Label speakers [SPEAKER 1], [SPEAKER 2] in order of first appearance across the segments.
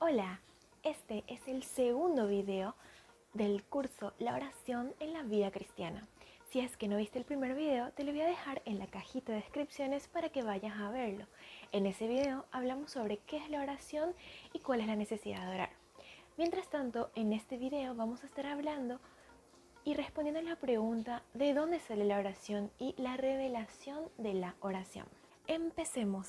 [SPEAKER 1] Hola, este es el segundo video del curso La oración en la vida cristiana. Si es que no viste el primer video, te lo voy a dejar en la cajita de descripciones para que vayas a verlo. En ese video hablamos sobre qué es la oración y cuál es la necesidad de orar. Mientras tanto, en este video vamos a estar hablando y respondiendo a la pregunta de dónde sale la oración y la revelación de la oración. Empecemos.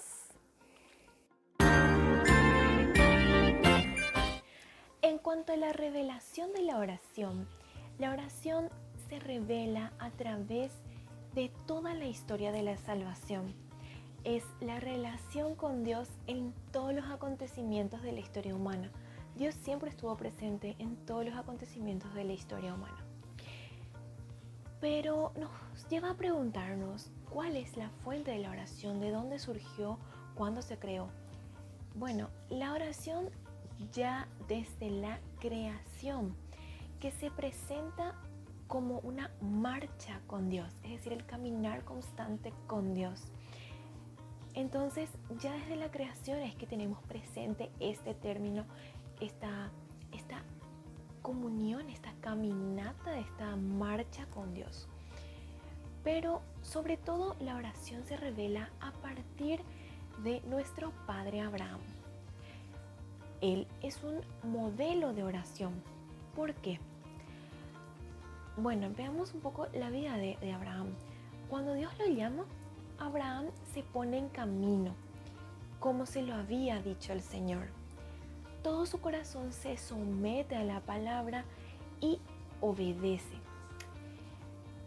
[SPEAKER 1] En cuanto a la revelación de la oración se revela a través de toda la historia de la salvación. Es la relación con Dios en todos los acontecimientos de la historia humana. Dios siempre estuvo presente en todos los acontecimientos de la historia humana. Pero nos lleva a preguntarnos cuál es la fuente de la oración, de dónde surgió, cuándo se creó. Bueno, la oración ya desde la creación, que se presenta como una marcha con Dios, es decir, el caminar constante con Dios. Entonces, ya desde la creación es que tenemos presente este término, esta comunión, esta caminata, esta marcha con Dios. Pero sobre todo la oración se revela a partir de nuestro padre Abraham. Él es un modelo de oración. ¿Por qué? Bueno, veamos un poco la vida de Abraham. Cuando Dios lo llama, Abraham se pone en camino, como se lo había dicho el Señor. Todo su corazón se somete a la palabra y obedece.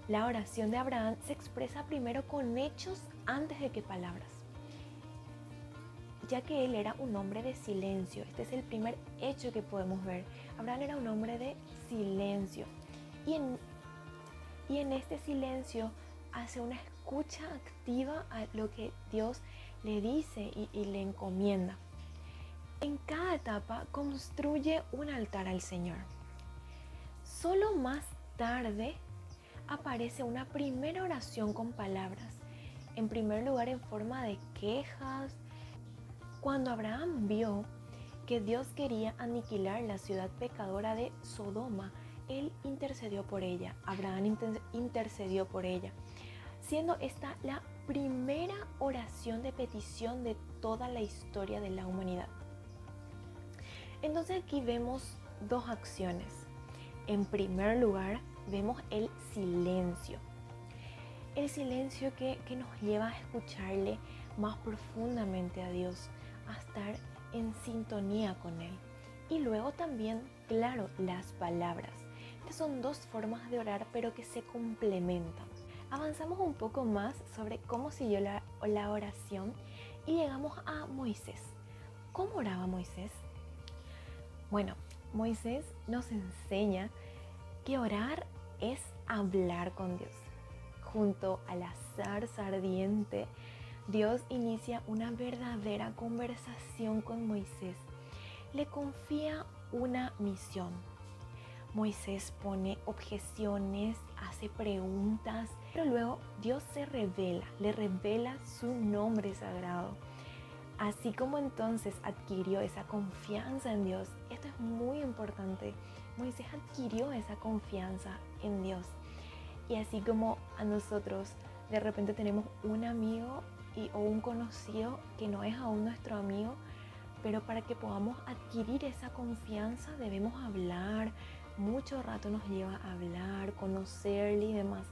[SPEAKER 1] La oración de Abraham se expresa primero con hechos antes de que palabras, ya que él era un hombre de silencio. Este es el primer hecho que podemos ver. Abraham era un hombre de silencio. Y en este silencio hace una escucha activa a lo que Dios le dice y le encomienda. En cada etapa construye un altar al Señor. Solo más tarde aparece una primera oración con palabras. En primer lugar en forma de quejas. Cuando Abraham vio que Dios quería aniquilar la ciudad pecadora de Sodoma, él intercedió por ella. Abraham intercedió por ella, siendo esta la primera oración de petición de toda la historia de la humanidad. Entonces aquí vemos dos acciones. En primer lugar, vemos el silencio. El silencio que nos lleva a escucharle más profundamente a Dios, a estar en sintonía con Él. Y luego también, claro, las palabras. Estas son dos formas de orar, pero que se complementan. Avanzamos un poco más sobre cómo siguió la oración y llegamos a Moisés. ¿Cómo oraba Moisés? Bueno, Moisés nos enseña que orar es hablar con Dios. Junto a la zarza ardiente, Dios inicia una verdadera conversación con Moisés. Le confía una misión. Moisés pone objeciones, hace preguntas, pero luego Dios se revela, le revela su nombre sagrado. Así como entonces adquirió esa confianza en Dios, esto es muy importante, Moisés adquirió esa confianza en Dios. Y así como a nosotros de repente tenemos un amigo o un conocido que no es aún nuestro amigo, pero para que podamos adquirir esa confianza debemos hablar, mucho rato nos lleva a hablar, conocerle y demás.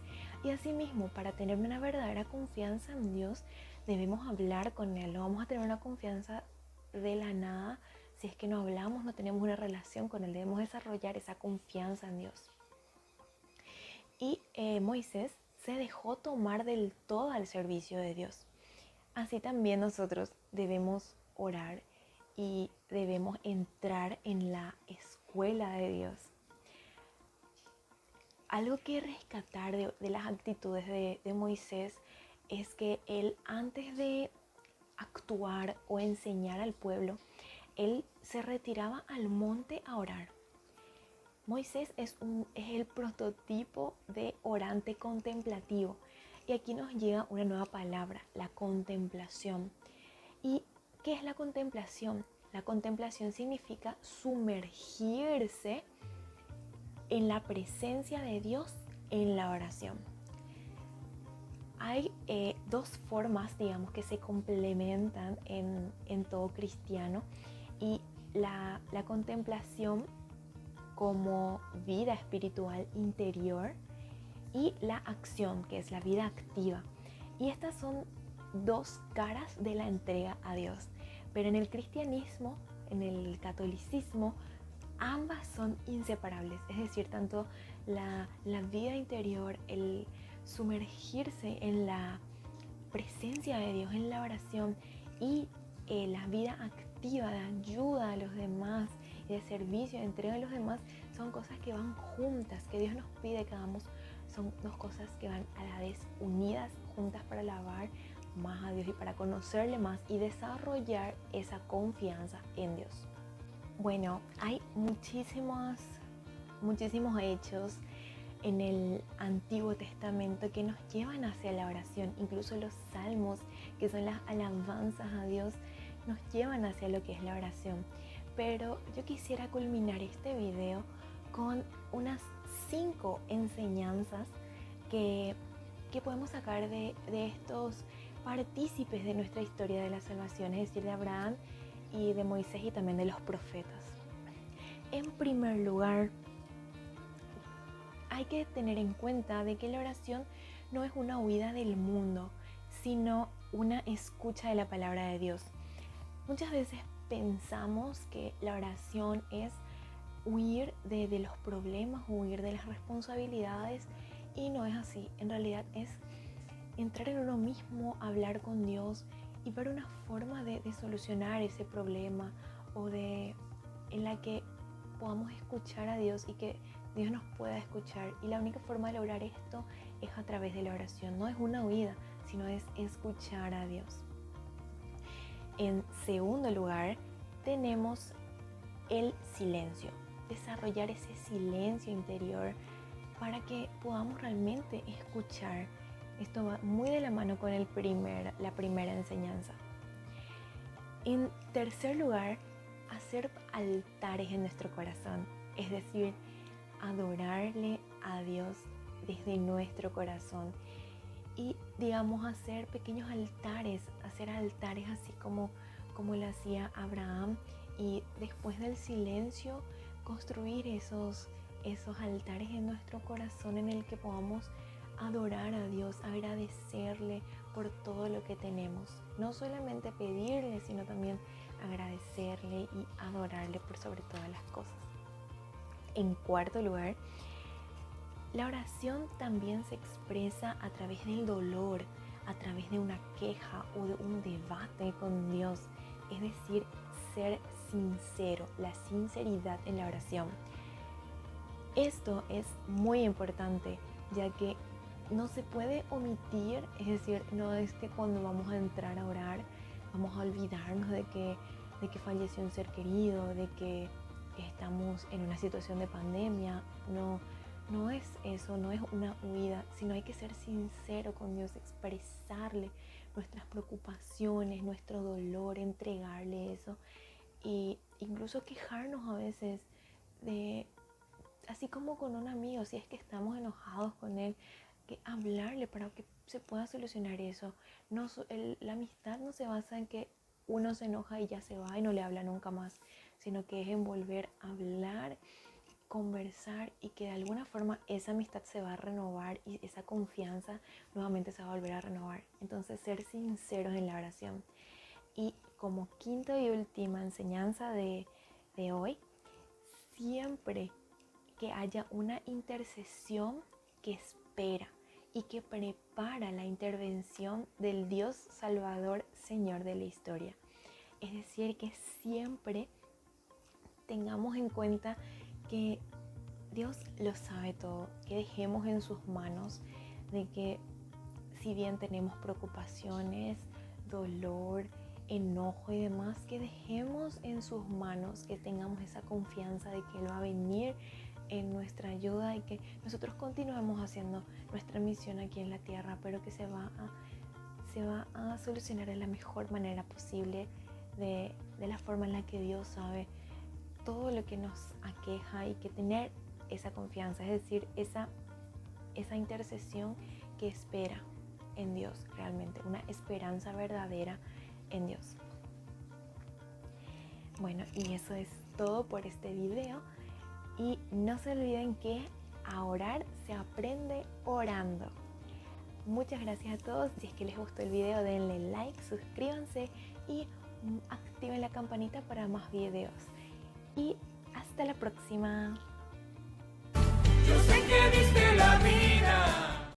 [SPEAKER 1] Y asimismo, para tener una verdadera confianza en Dios, debemos hablar con Él. No vamos a tener una confianza de la nada si es que no hablamos, no tenemos una relación con Él. Debemos desarrollar esa confianza en Dios. Y Moisés se dejó tomar del todo al servicio de Dios. Así también nosotros debemos orar y debemos entrar en la escuela de Dios. Algo que rescatar de las actitudes de Moisés es que él, antes de actuar o enseñar al pueblo, él se retiraba al monte a orar. Moisés es el prototipo de orante contemplativo. Y aquí nos llega una nueva palabra, la contemplación. ¿Y qué es la contemplación? La contemplación significa sumergirse en la presencia de Dios en la oración. Hay dos formas, digamos, que se complementan en todo cristiano, y la contemplación como vida espiritual interior y la acción, que es la vida activa. Y estas son dos caras de la entrega a Dios. Pero en el cristianismo, en el catolicismo, ambas son inseparables. Es decir, tanto la vida interior, el sumergirse en la presencia de Dios en la oración, y la vida activa de ayuda a los demás y de servicio, de entrega a los demás, son cosas que van juntas, que Dios nos pide que hagamos. Son dos cosas que van a la vez unidas, juntas, para alabar más a Dios y para conocerle más y desarrollar esa confianza en Dios. Bueno, hay muchísimos hechos en el Antiguo Testamento que nos llevan hacia la oración. Incluso los salmos, que son las alabanzas a Dios, nos llevan hacia lo que es la oración. Pero yo quisiera culminar este video con unas 5 enseñanzas que podemos sacar de estos partícipes de nuestra historia de la salvación, es decir, de Abraham y de Moisés y también de los profetas. En primer lugar, hay que tener en cuenta de que la oración no es una huida del mundo, sino una escucha de la palabra de Dios. Muchas veces pensamos que la oración es huir de los problemas, huir de las responsabilidades, y no es así. En realidad es entrar en uno mismo, hablar con Dios y ver una forma de solucionar ese problema, o en la que podamos escuchar a Dios y que Dios nos pueda escuchar. Y la única forma de lograr esto es a través de la oración. No es una huida, sino es escuchar a Dios. En segundo lugar, tenemos el silencio. Desarrollar ese silencio interior para que podamos realmente escuchar. Esto va muy de la mano con la primera enseñanza. En tercer lugar, hacer altares en nuestro corazón, es decir, adorarle a Dios desde nuestro corazón. Y digamos, hacer pequeños altares, hacer altares así como lo hacía Abraham, y después del silencio construir esos altares en nuestro corazón en el que podamos adorar a Dios, agradecerle por todo lo que tenemos. No solamente pedirle, sino también agradecerle y adorarle por sobre todas las cosas. En cuarto lugar, la oración también se expresa a través del dolor, a través de una queja o de un debate con Dios. Es decir, ser sincero, la sinceridad en la oración. Esto es muy importante, ya que no se puede omitir, es decir, no es que cuando vamos a entrar a orar vamos a olvidarnos de que falleció un ser querido, de que estamos en una situación de pandemia. No es eso, no es una huida, sino hay que ser sincero con Dios, expresarle nuestras preocupaciones, nuestro dolor, entregarle eso, e incluso quejarnos a veces así como con un amigo, si es que estamos enojados con él, que hablarle para que se pueda solucionar eso. La amistad no se basa en que uno se enoja y ya se va y no le habla nunca más, sino que es en volver a hablar, conversar, y que de alguna forma esa amistad se va a renovar y esa confianza nuevamente se va a volver a renovar. Entonces, ser sinceros en la oración. Y como quinta y última enseñanza de hoy, siempre que haya una intercesión que espera y que prepara la intervención del Dios Salvador, Señor de la historia. Es decir, que siempre tengamos en cuenta que Dios lo sabe todo, que dejemos en sus manos, de que si bien tenemos preocupaciones, dolor, enojo y demás, que dejemos en sus manos, que tengamos esa confianza de que Él va a venir en nuestra ayuda y que nosotros continuemos haciendo nuestra misión aquí en la tierra, pero que se va a solucionar de la mejor manera posible, de de la forma en la que Dios sabe todo lo que nos aqueja y que tener esa confianza, es decir, esa intercesión que espera en Dios realmente, una esperanza verdadera en Dios. Bueno, y eso es todo por este video. Y no se olviden que a orar se aprende orando. Muchas gracias a todos. Si es que les gustó el video, denle like, suscríbanse y activen la campanita para más videos. Y hasta la próxima.
[SPEAKER 2] Yo sé que diste la vida.